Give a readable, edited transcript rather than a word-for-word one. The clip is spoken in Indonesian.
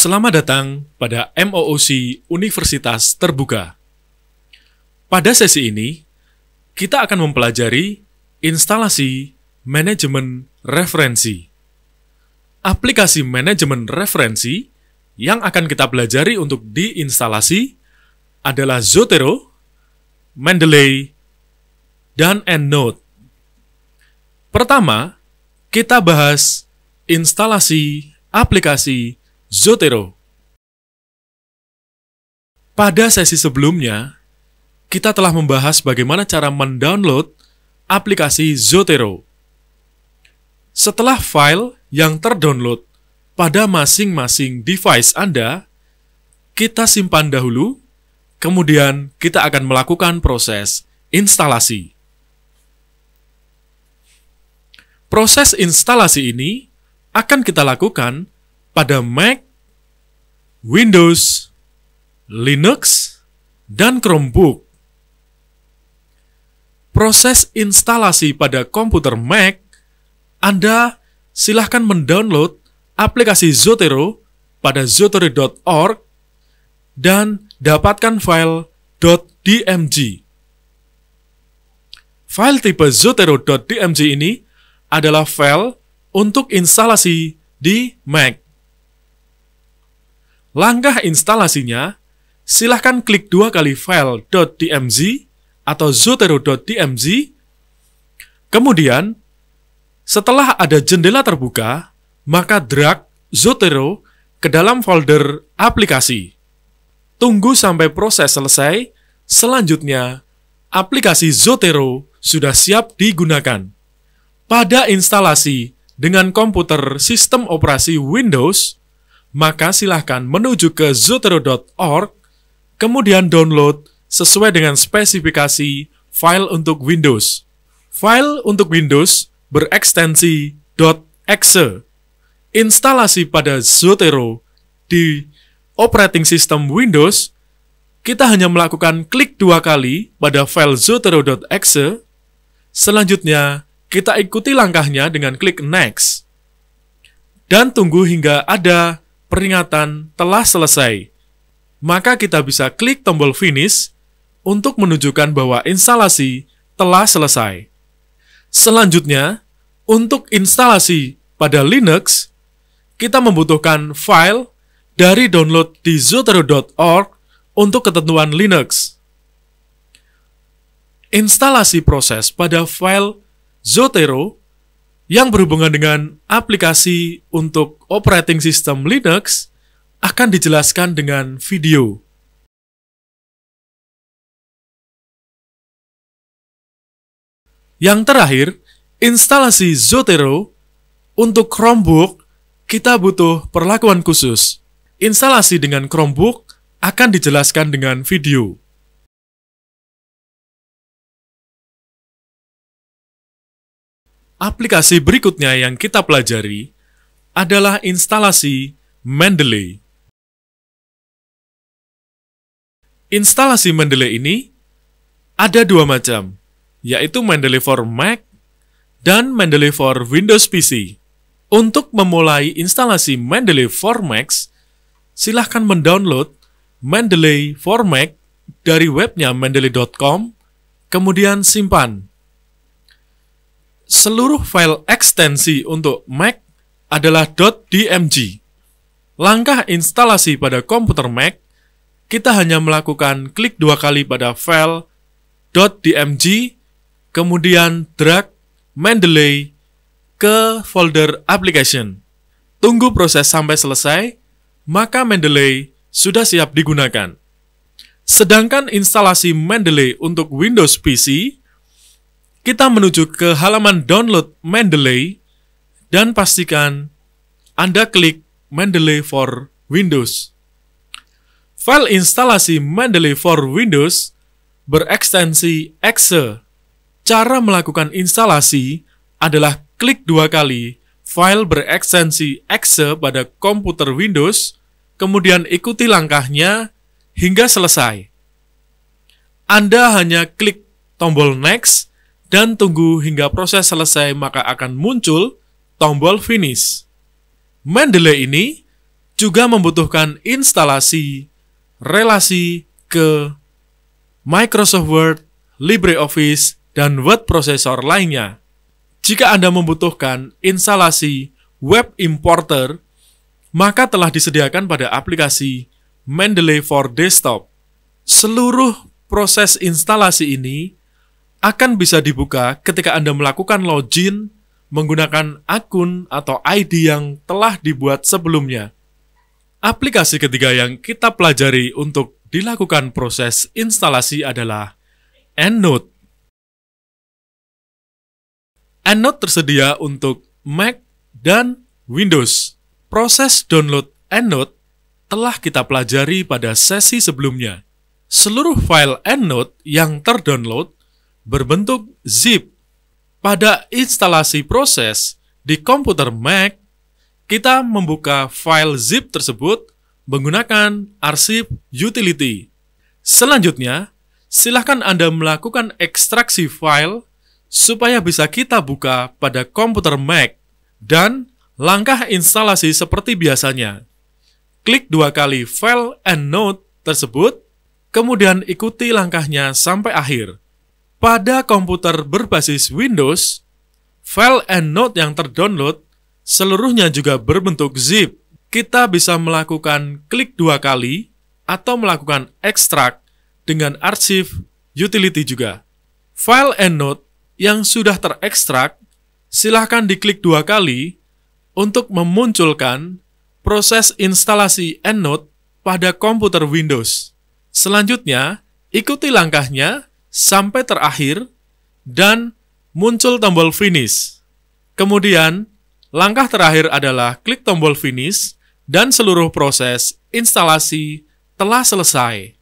Selamat datang pada MOOC Universitas Terbuka. Pada sesi ini, kita akan mempelajari instalasi manajemen referensi. Aplikasi manajemen referensi yang akan kita pelajari untuk diinstalasi adalah Zotero, Mendeley, dan EndNote. Pertama, kita bahas instalasi aplikasi Zotero. Pada sesi sebelumnya, kita telah membahas bagaimana cara mendownload aplikasi Zotero. Setelah file yang terdownload pada masing-masing device Anda, kita simpan dahulu, kemudian kita akan melakukan proses instalasi. Proses instalasi ini akan kita lakukan pada Mac, Windows, Linux, dan Chromebook. Proses instalasi pada komputer Mac, Anda silahkan mendownload aplikasi Zotero pada zotero.org dan dapatkan file .dmg. File tipe zotero.dmg ini adalah file untuk instalasi di Mac. Langkah instalasinya, silahkan klik 2 kali file .dmg atau zotero.dmg. Kemudian, setelah ada jendela terbuka, maka drag Zotero ke dalam folder aplikasi. Tunggu sampai proses selesai, selanjutnya aplikasi Zotero sudah siap digunakan. Pada instalasi dengan komputer sistem operasi Windows, maka silahkan menuju ke zotero.org, kemudian download sesuai dengan spesifikasi file untuk Windows. File untuk Windows berekstensi .exe. Instalasi pada Zotero di operating system Windows, kita hanya melakukan klik 2 kali pada file zotero.exe. Selanjutnya, kita ikuti langkahnya dengan klik Next. Dan tunggu hingga ada peringatan telah selesai. Maka kita bisa klik tombol Finish untuk menunjukkan bahwa instalasi telah selesai. Selanjutnya, untuk instalasi pada Linux, kita membutuhkan file dari download di zotero.org untuk ketentuan Linux. Instalasi proses pada file Zotero yang berhubungan dengan aplikasi untuk operating system Linux akan dijelaskan dengan video. Yang terakhir, instalasi Zotero untuk Chromebook, kita butuh perlakuan khusus. Instalasi dengan Chromebook akan dijelaskan dengan video. Aplikasi berikutnya yang kita pelajari adalah instalasi Mendeley. Instalasi Mendeley ini ada 2 macam, yaitu Mendeley for Mac dan Mendeley for Windows PC. Untuk memulai instalasi Mendeley for Mac, silahkan mendownload Mendeley for Mac dari webnya mendeley.com, kemudian simpan. Seluruh file ekstensi untuk Mac adalah .dmg. Langkah instalasi pada komputer Mac, kita hanya melakukan klik 2 kali pada file .dmg, kemudian drag Mendeley ke folder application. Tunggu proses sampai selesai, maka Mendeley sudah siap digunakan. Sedangkan instalasi Mendeley untuk Windows PC, kita menuju ke halaman download Mendeley dan pastikan Anda klik Mendeley for Windows. File instalasi Mendeley for Windows berekstensi exe. Cara melakukan instalasi adalah klik 2 kali file berekstensi exe pada komputer Windows, kemudian ikuti langkahnya hingga selesai. Anda hanya klik tombol Next dan tunggu hingga proses selesai, maka akan muncul tombol Finish. Mendeley ini juga membutuhkan instalasi relasi ke Microsoft Word, LibreOffice, dan word processor lainnya. Jika Anda membutuhkan instalasi web importer, maka telah disediakan pada aplikasi Mendeley for Desktop. Seluruh proses instalasi ini akan bisa dibuka ketika Anda melakukan login menggunakan akun atau ID yang telah dibuat sebelumnya. Aplikasi ketiga yang kita pelajari untuk dilakukan proses instalasi adalah EndNote. EndNote tersedia untuk Mac dan Windows. Proses download EndNote telah kita pelajari pada sesi sebelumnya. Seluruh file EndNote yang terdownload berbentuk zip. Pada instalasi proses di komputer Mac, kita membuka file zip tersebut menggunakan arsip utility. Selanjutnya, silakan Anda melakukan ekstraksi file supaya bisa kita buka pada komputer Mac. Dan langkah instalasi seperti biasanya. Klik 2 kali file EndNote tersebut, kemudian ikuti langkahnya sampai akhir. Pada komputer berbasis Windows, file EndNote yang terdownload seluruhnya juga berbentuk zip. Kita bisa melakukan klik 2 kali atau melakukan ekstrak dengan arsip utility juga. File EndNote yang sudah terekstrak, silahkan diklik 2 kali untuk memunculkan proses instalasi EndNote pada komputer Windows. Selanjutnya, ikuti langkahnya sampai terakhir dan muncul tombol finish. Kemudian, langkah terakhir adalah klik tombol finish dan seluruh proses instalasi telah selesai.